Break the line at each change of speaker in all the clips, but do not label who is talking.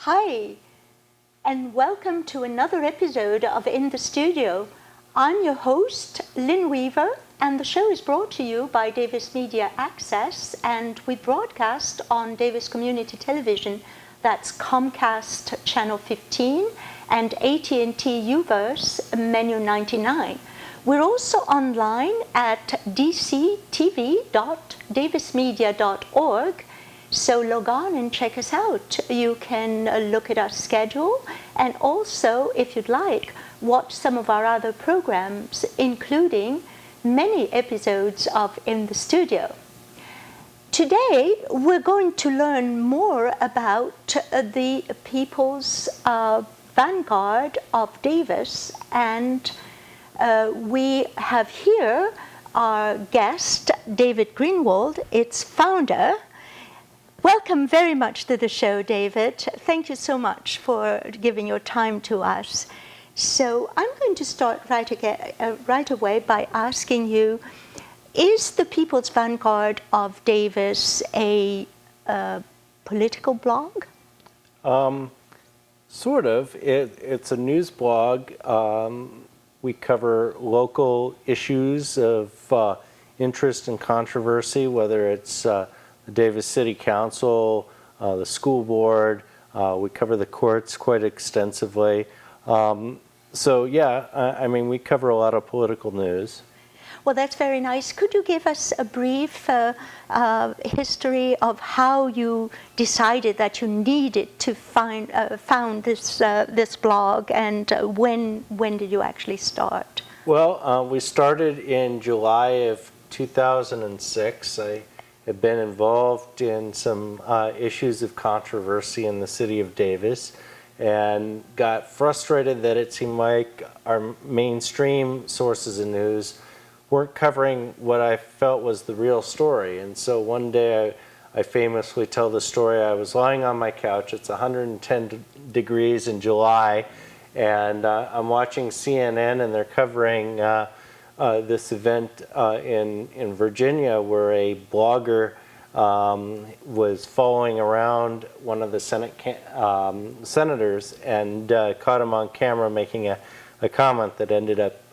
Hi, and welcome to another episode of In the Studio. I'm your host, Lynn Weaver, and the show is brought to you by Davis Media Access, and we broadcast on Davis Community Television. That's Comcast Channel 15 and AT&T UVerse Menu 99. We're also online at dctv.davismedia.org. So log on and check us out. You can look at our schedule and also, if you'd like, watch some of our other programs, including many episodes of In the Studio. Today, we're going to learn more about the People's Vanguard of Davis, and we have here our guest, David Greenwald, its founder. Welcome very much to the show, David. Thank you so much for giving your time to us. So I'm going to start right away by asking you, is the People's Vanguard of Davis a political blog?
Sort of. It's a news blog. We cover local issues of interest and controversy, whether it's the Davis City Council, the school board. We cover the courts quite extensively. So yeah, I mean, we cover a lot of political news.
Well, that's very nice. Could you give us a brief history of how you decided that you needed to found this blog, and when did you actually start?
Well, we started in July of 2006. I had been involved in some issues of controversy in the city of Davis and got frustrated that it seemed like our mainstream sources of news weren't covering what I felt was the real story. And so one day I famously tell the story. I was lying on my couch. It's 110 degrees in July, and I'm watching CNN, and they're covering this event in Virginia where a blogger was following around one of the senators and caught him on camera making a comment that ended up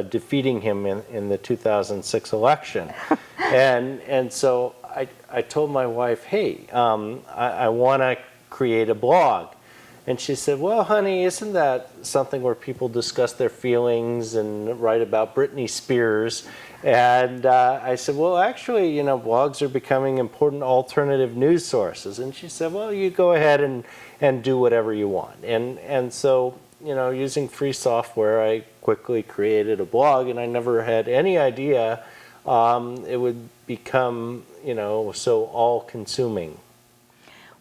defeating him in the 2006 election. and so I told my wife, hey, I want to create a blog. And she said, well, honey, isn't that something where people discuss their feelings and write about Britney Spears? And I said, well, actually, you know, blogs are becoming important alternative news sources. And she said, well, you go ahead and do whatever you want. And so, you know, using free software, I quickly created a blog, and I never had any idea it would become, you know, so all-consuming.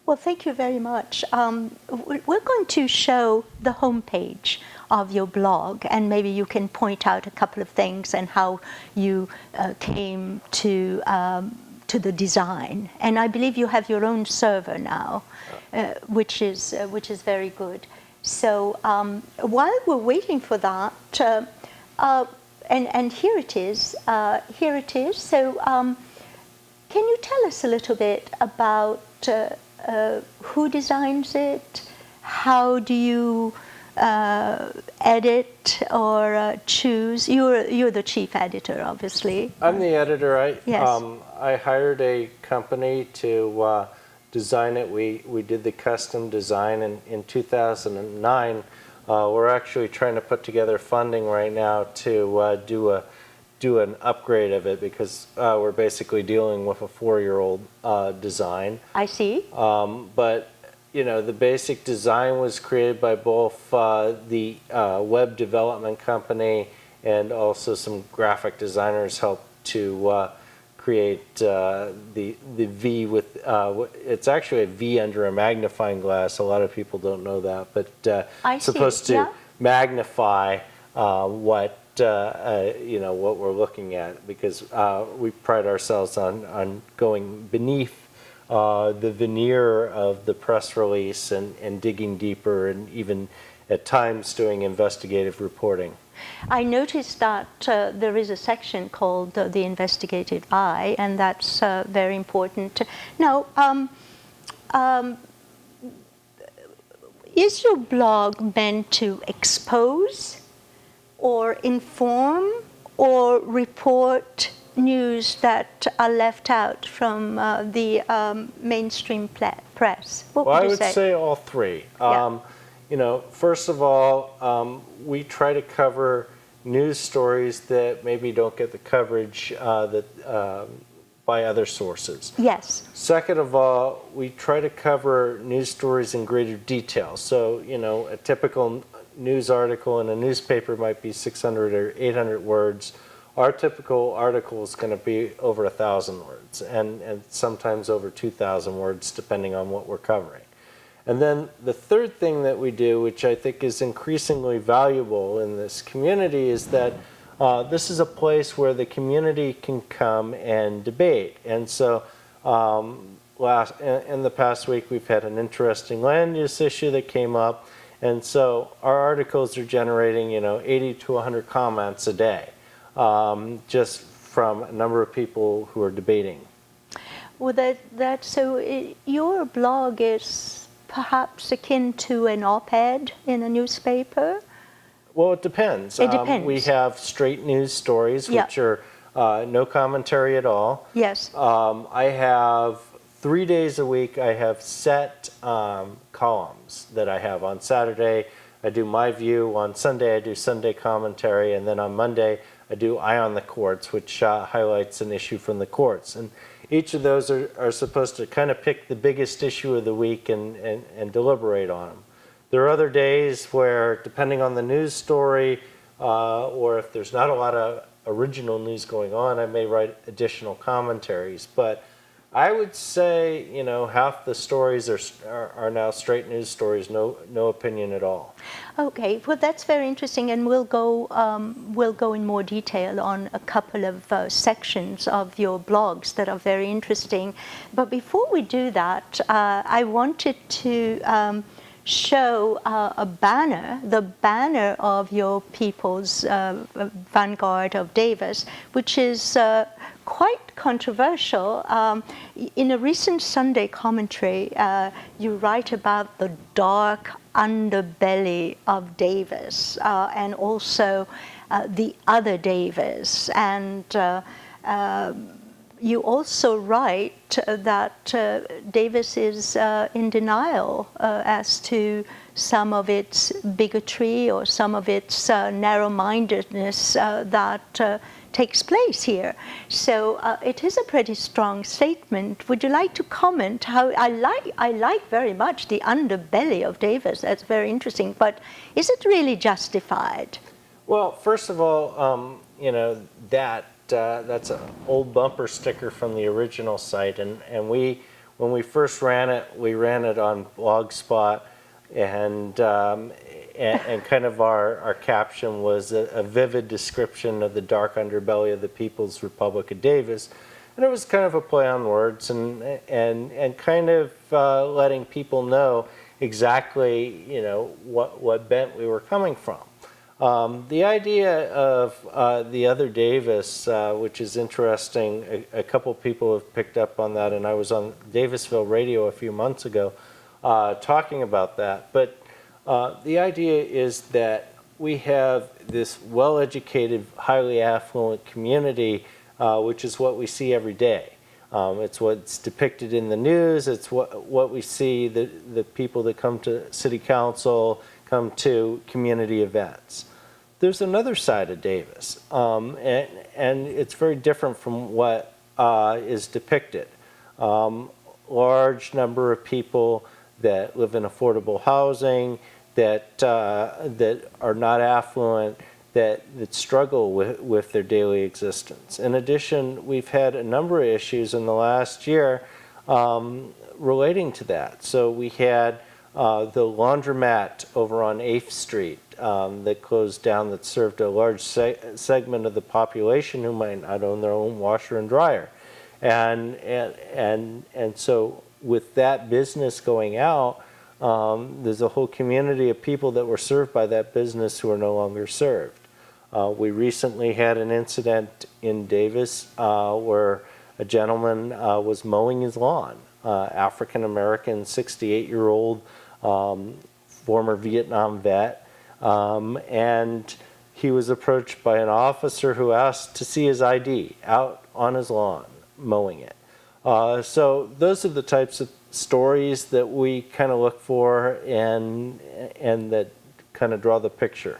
Well, thank you very much. We're going to show the homepage of your blog, and maybe you can point out a couple of things and how you came to the design. And I believe you have your own server now, which is very good. So while we're waiting for that, and here it is. Here it is. So can you tell us a little bit about who designs it? How do you edit or choose? You're the chief editor, obviously.
I'm the editor.
Yes.
I hired a company to design it. We did the custom design in 2009. We're actually trying to put together funding right now to do an upgrade of it, because we're basically dealing with a 4-year-old design.
I see.
But you know, the basic design was created by both the web development company and also some graphic designers helped to create the V with it's actually a V under a magnifying glass. A lot of people don't know that, but it's supposed to magnify what you know, what we're looking at, because we pride ourselves on going beneath the veneer of the press release and digging deeper, and even at times doing investigative reporting.
I noticed that there is a section called the investigative eye, and that's very important. Now, is your blog meant to expose or inform or report news that are left out from the mainstream press? What
Well,
would
I
you
would
say?
say all three.
Yeah.
You know, first of all, we try to cover news stories that maybe don't get the coverage by other sources.
Yes.
Second of all, we try to cover news stories in greater detail. So, you know, a typical news article in a newspaper might be 600 or 800 words. Our typical article is going to be over 1,000 words and sometimes over 2,000 words depending on what we're covering. And then the third thing that we do, which I think is increasingly valuable in this community, is that this is a place where the community can come and debate. And so in the past week, we've had an interesting land use issue that came up. And so our articles are generating, you know, 80 to 100 comments a day, just from a number of people who are debating.
Well, your blog is perhaps akin to an op-ed in a newspaper?
Well, it depends.
It depends.
We have straight news stories,
Yeah.
which are no commentary at all.
Yes.
I have 3 days a week, I have set columns that I have. On Saturday, I do My View. On Sunday, I do Sunday commentary. And then on Monday, I do Eye on the Courts, which highlights an issue from the courts. And each of those are supposed to kind of pick the biggest issue of the week and deliberate on them. There are other days where, depending on the news story, or if there's not a lot of original news going on, I may write additional commentaries. But I would say, you know, half the stories are now straight news stories, no opinion at all.
Okay, well that's very interesting, and we'll go in more detail on a couple of sections of your blogs that are very interesting. But before we do that, I wanted to show a banner, the banner of your people's Vanguard of Davis, which is quite controversial. In a recent Sunday commentary, you write about the dark underbelly of Davis and also the other Davis. And you also write that Davis is in denial as to some of its bigotry or some of its narrow-mindedness that takes place here. So it is a pretty strong statement. Would you like to comment how I like very much the underbelly of Davis? That's very interesting. But is it really justified?
Well, first of all, you know, that's an old bumper sticker from the original site, and when we first ran it, we ran it on Blogspot, and kind of our caption was a vivid description of the dark underbelly of the People's Republic of Davis, and it was kind of a play on words and kind of letting people know exactly, you know, what bent we were coming from. The idea of the other Davis, which is interesting, a couple people have picked up on that, and I was on Davisville radio a few months ago talking about that. But the idea is that we have this well-educated, highly affluent community, which is what we see every day. It's what's depicted in the news. It's what we see, the people that come to city council, come to community events. There's another side of Davis, and it's very different from what is depicted. Large number of people that live in affordable housing, that are not affluent, that struggle with their daily existence. In addition, we've had a number of issues in the last year relating to that. So we had the laundromat over on 8th Street that closed down, that served a large segment of the population who might not own their own washer and dryer. And so with that business going out, there's a whole community of people that were served by that business who are no longer served. We recently had an incident in Davis where a gentleman was mowing his lawn, African-American, 68-year-old, former Vietnam vet, and he was approached by an officer who asked to see his ID out on his lawn mowing it. So those are the types of stories that we kind of look for and that kind of draw the picture.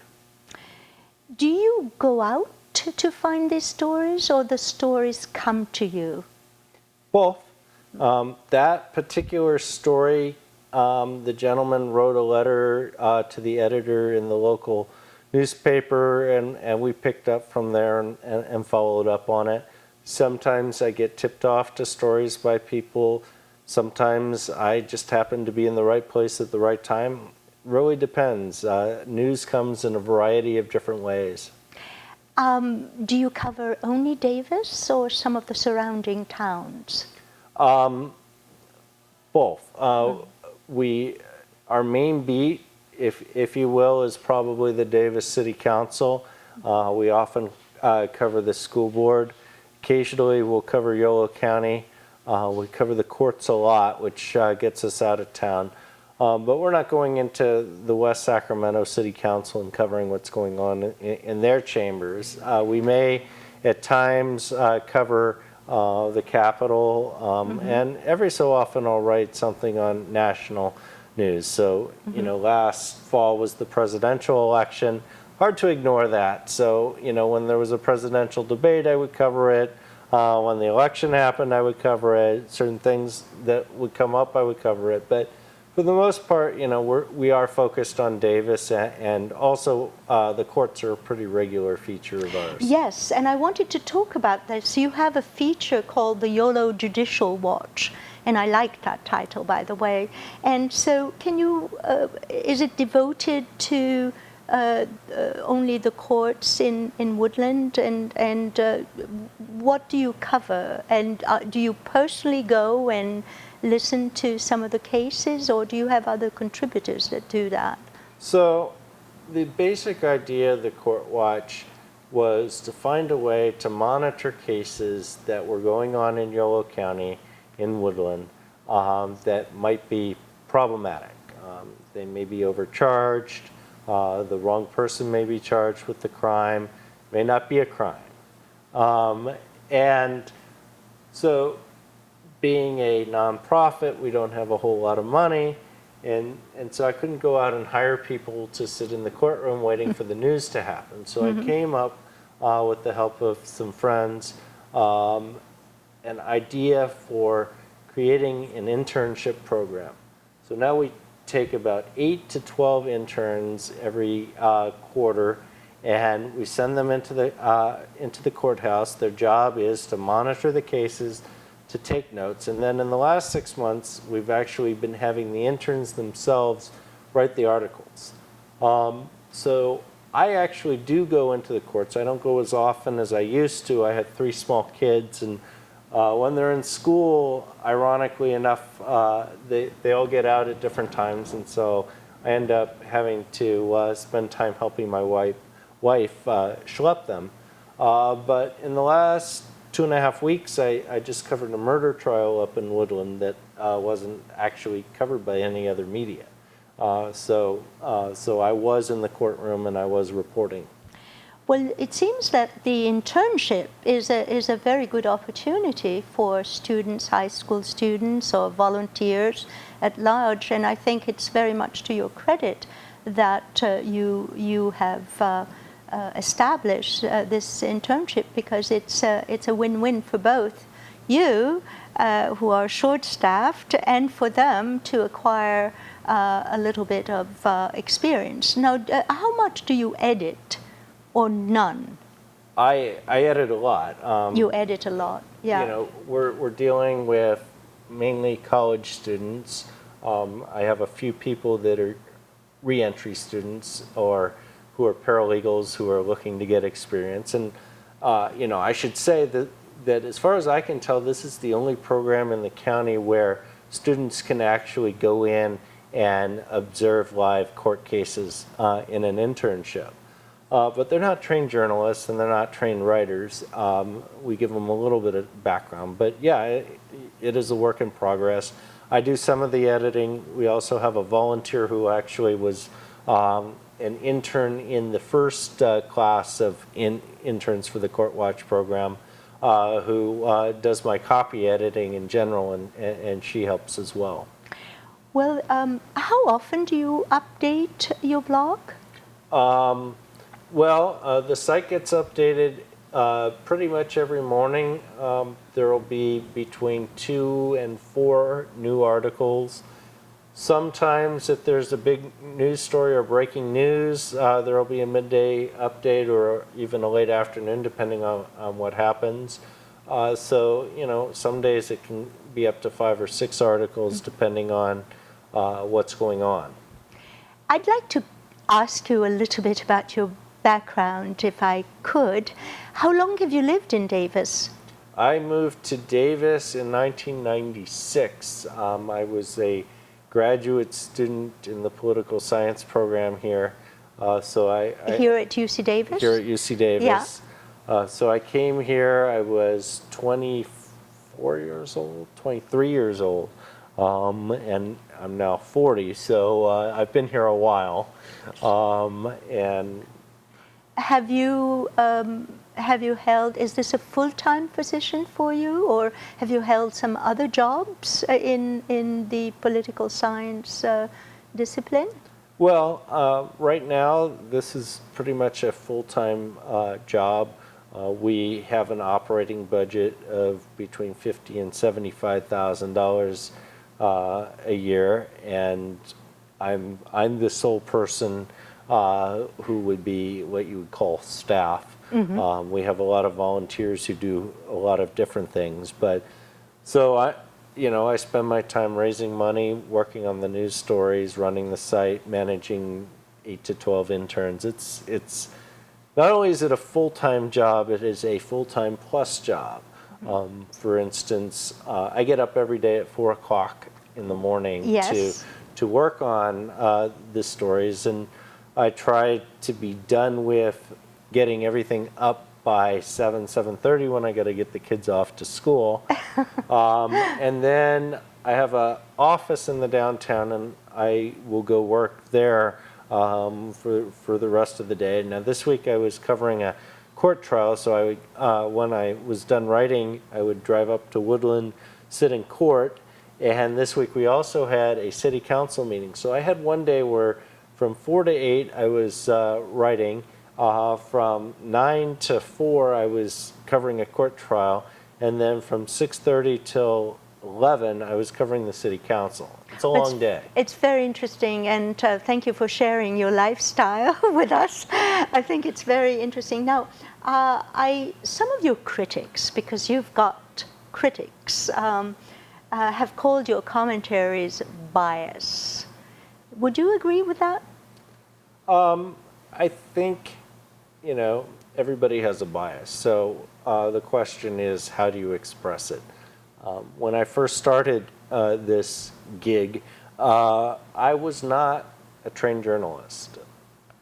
Do you go out to find these stories, or the stories come to you?
Both. That particular story, the gentleman wrote a letter to the editor in the local newspaper, and we picked up from there and followed up on it. Sometimes I get tipped off to stories by people. Sometimes I just happen to be in the right place at the right time. Really depends. News comes in a variety of different ways.
Do you cover only Davis or some of the surrounding towns?
Both. Our main beat, if you will, is probably the Davis City Council. We often cover the school board. Occasionally we'll cover Yolo County. We cover the courts a lot, which gets us out of town. But we're not going into the West Sacramento City Council and covering what's going on in their chambers. We may at times cover the Capitol, and every so often I'll write something on national news. So, you know, last fall was the presidential election. Hard to ignore that. So, you know, when there was a presidential debate, I would cover it. When the election happened, I would cover it. Certain things that would come up, I would cover it. But for the most part, you know, we are focused on Davis, and also the courts are a pretty regular feature of ours.
Yes, and I wanted to talk about this. You have a feature called the YOLO Judicial Watch, and I like that title, by the way. And so can you, is it devoted to only the courts in Woodland, and what do you cover? And do you personally go and listen to some of the cases, or do you have other contributors that do that?
So the basic idea of the Court Watch was to find a way to monitor cases that were going on in Yolo County, in Woodland, that might be problematic. They may be overcharged, the wrong person may be charged with the crime, may not be a crime. And so being a nonprofit, we don't have a whole lot of money, and so I couldn't go out and hire people to sit in the courtroom waiting for the news to happen. So I came up with the help of some friends, an idea for creating an internship program. So now we take about 8 to 12 interns every quarter, and we send them into the courthouse. Their job is to monitor the cases, to take notes, and then in the last 6 months, we've actually been having the interns themselves write the articles. So I actually do go into the courts. I don't go as often as I used to. I had 3 small kids, and when they're in school, ironically enough, they all get out at different times, and so I end up having to spend time helping my wife schlep them. But in the last 2.5 weeks, I just covered a murder trial up in Woodland that wasn't actually covered by any other media. So I was in the courtroom and I was reporting.
Well, it seems that the internship is a very good opportunity for students, high school students or volunteers at large, and I think it's very much to your credit that you have establish this internship, because it's a win-win for both you, who are short-staffed, and for them to acquire a little bit of experience. Now, how much do you edit, or none?
I edit a lot.
You edit a lot, yeah.
You know, we're dealing with mainly college students. I have a few people that are re-entry students, or who are paralegals who are looking to get experience. And you know, I should say that as far as I can tell, this is the only program in the county where students can actually go in and observe live court cases in an internship. But they're not trained journalists and they're not trained writers. We give them a little bit of background. But yeah, it is a work in progress. I do some of the editing. We also have a volunteer who actually was an intern in the first class of interns for the Court Watch program, who does my copy editing in general, and she helps as well.
Well, how often do you update your blog?
Well, the site gets updated pretty much every morning. There will be between 2 and 4 new articles. Sometimes if there's a big news story or breaking news, there will be a midday update or even a late afternoon, depending on what happens. So, you know, some days it can be up to 5 or 6 articles, depending on what's going on.
I'd like to ask you a little bit about your background, if I could. How long have you lived in Davis?
I moved to Davis in 1996. I was a graduate student in the political science program here.
Here at UC Davis?
Here at UC Davis. Yeah. So I came here, I was 24 years old, 23 years old, and I'm now 40, so I've been here a while. And
have you held, is this a full-time position for you, or have you held some other jobs in the political science discipline?
Well, right now this is pretty much a full-time job. We have an operating budget of between $50,000 and $75,000 a year, and I'm the sole person who would be what you would call staff. Mm-hmm. We have a lot of volunteers who do a lot of different things, but so I spend my time raising money, working on the news stories, running the site, managing 8 to 12 interns. It's not only is it a full-time job, it is a full-time plus job. For instance, I get up every day at 4 o'clock in the morning. Yes. to work on the stories, and I try to be done with getting everything up by 7:30 when I got to get the kids off to school. And then I have an office in the downtown, and I will go work there for the rest of the day. Now this week I was covering a court trial, so I would, when I was done writing, I would drive up to Woodland, sit in court, and this week we also had a city council meeting. So I had one day where from 4 to 8 I was writing, from 9 to 4 I was covering a court trial, and then from 6:30 till 11 I was covering the city council. It's a long day.
It's very interesting, and thank you for sharing your lifestyle with us. I think it's very interesting. Now, some of your critics, because you've got critics, have called your commentaries bias. Would you agree with that?
I think, everybody has a bias. So the question is, how do you express it? When I first started this gig, I was not a trained journalist.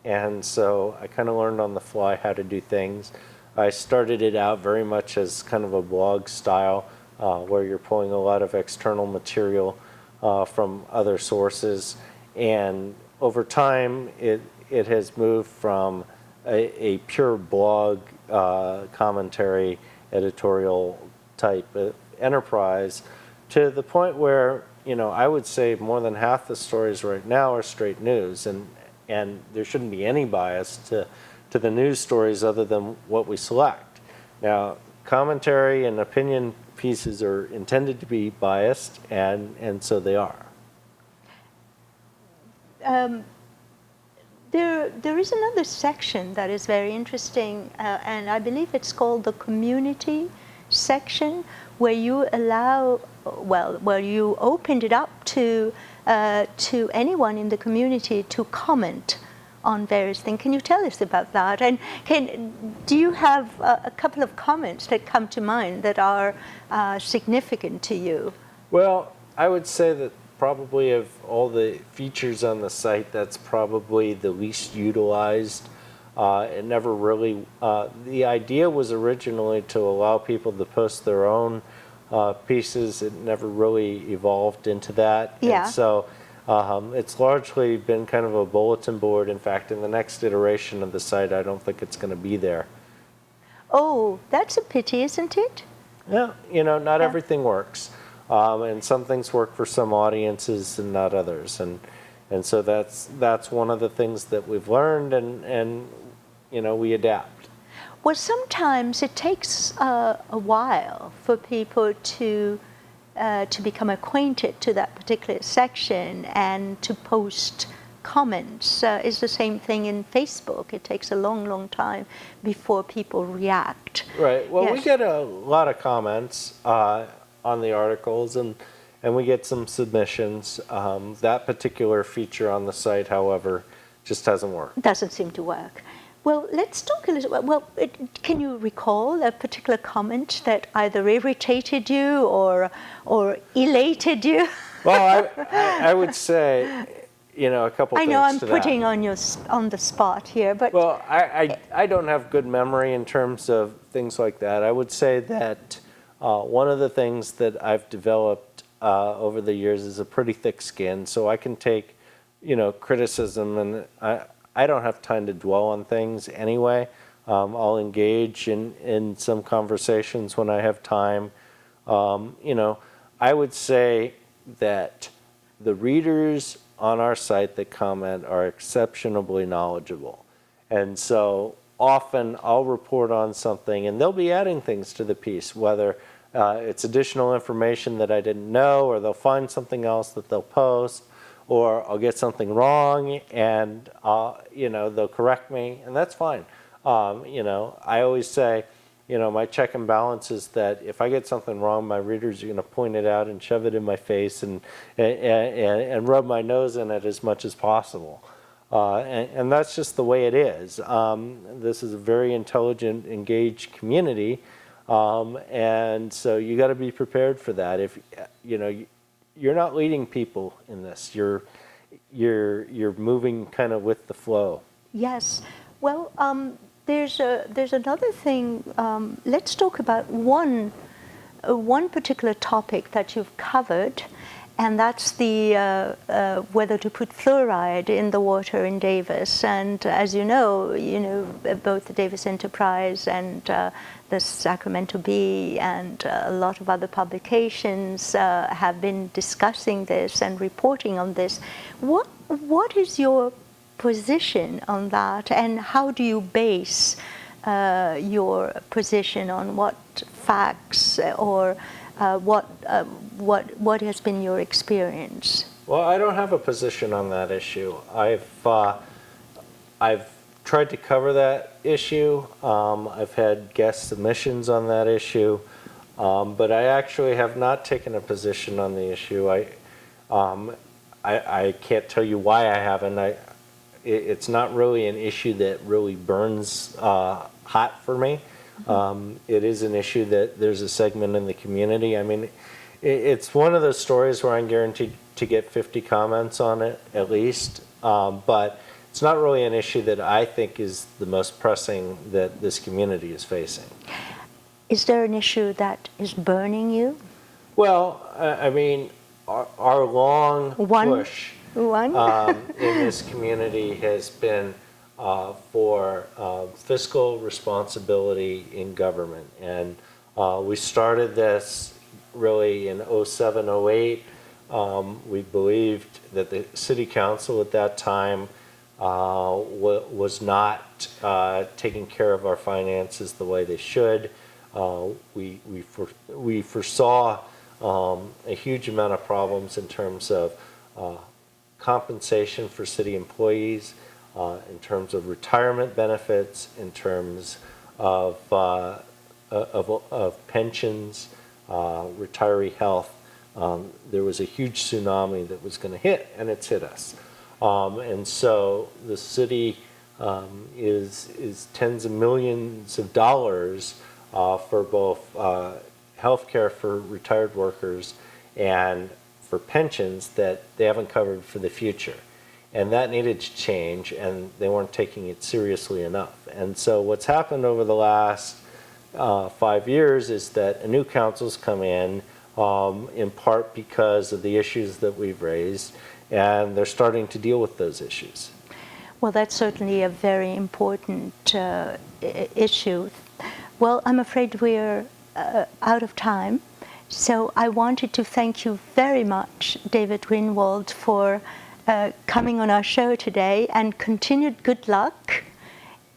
And so I kind of learned on the fly how to do things. I started it out very much as kind of a blog style, where you're pulling a lot of external material from other sources. And over time, it has moved from a pure blog commentary, editorial type enterprise to the point where, I would say more than half the stories right now are straight news, and there shouldn't be any bias to the news stories other than what we select. Now, commentary and opinion pieces are intended to be biased, and so they are.
There is another section that is very interesting, and I believe it's called the community section, where you where you opened it up to anyone in the community to comment on various things. Can you tell us about that? And do you have a couple of comments that come to mind that are significant to you?
Well, I would say that probably of all the features on the site, that's probably the least utilized. It never really, the idea was originally to allow people to post their own pieces. It never really evolved into that.
Yeah.
And so it's largely been kind of a bulletin board. In fact, in the next iteration of the site, I don't think it's going to be there.
Oh, that's a pity, isn't it?
Yeah, not
Yeah.
everything works. And some things work for some audiences and not others. And so that's one of the things that we've learned, and we adapt.
Well, sometimes it takes a while for people to become acquainted to that particular section and to post comments. It's the same thing in Facebook. It takes a long, long time before people react.
Right. Well,
Yes.
we get a lot of comments on the articles, and we get some submissions. That particular feature on the site, however, just hasn't worked.
Doesn't seem to work. Well, let's talk a little bit. Well, can you recall a particular comment that either irritated you or elated you?
Well, I would say, a couple
I
things
know I'm
to
putting
that.
on the spot here, but
Well, I don't have good memory in terms of things like that. I would say that one of the things that I've developed over the years is a pretty thick skin, so I can take, criticism, and I don't have time to dwell on things anyway. I'll engage in some conversations when I have time. I would say that the readers on our site that comment are exceptionally knowledgeable. And so often I'll report on something and they'll be adding things to the piece, whether it's additional information that I didn't know, or they'll find something else that they'll post, or I'll get something wrong and they'll correct me, and that's fine. I always say, my check and balance is that if I get something wrong, my readers are going to point it out and shove it in my face and rub my nose in it as much as possible. And that's just the way it is. This is a very intelligent, engaged community, and so you got to be prepared for that. If you're not leading people in this, you're moving kind of with the flow.
yes. Well, there's another thing. Let's talk about one particular topic that you've covered, and that's the whether to put fluoride in the water in Davis. And as you know, both the Davis Enterprise and the Sacramento Bee and a lot of other publications have been discussing this and reporting on this. What is your position on that, and how do you base your position on what facts or what has been your experience?
Well, I don't have a position on that issue. I've tried to cover that issue. I've had guest submissions on that issue, but I actually have not taken a position on the issue. I can't tell you why I haven't. It's not really an issue that really burns hot for me. It is an issue that there's a segment in the community. I mean, it's one of those stories where I'm guaranteed to get 50 comments on it at least, but it's not really an issue that I think is the most pressing that this community is facing.
Is there an issue that is burning you?
Well, I mean, our long push in this community has been for fiscal responsibility in government. And we started this really in 07, 08. We believed that the city council at that time was not taking care of our finances the way they should. We foresaw a huge amount of problems in terms of compensation for city employees, in terms of retirement benefits, in terms of pensions, retiree health. There was a huge tsunami that was going to hit, and it's hit us. And so the city is tens of millions of dollars for both health care for retired workers and for pensions that they haven't covered for the future. And that needed to change, and they weren't taking it seriously enough. And so what's happened over the last 5 years is that a new council's come in part because of the issues that we've raised, and they're starting to deal with those issues.
Well, that's certainly a very important issue. Well, I'm afraid we're out of time, so I wanted to thank you very much, David Greenwald, for coming on our show today, and continued good luck.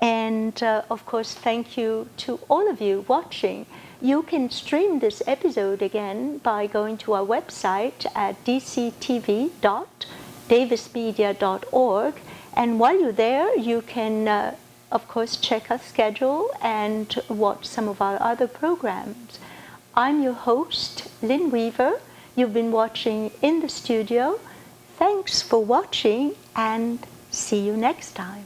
And of course, thank you to all of you watching. You can stream this episode again by going to our website at dctv.davismedia.org. And while you're there, you can, of course, check our schedule and watch some of our other programs. I'm your host, Lynn Weaver. You've been watching In the Studio. Thanks for watching, and see you next time.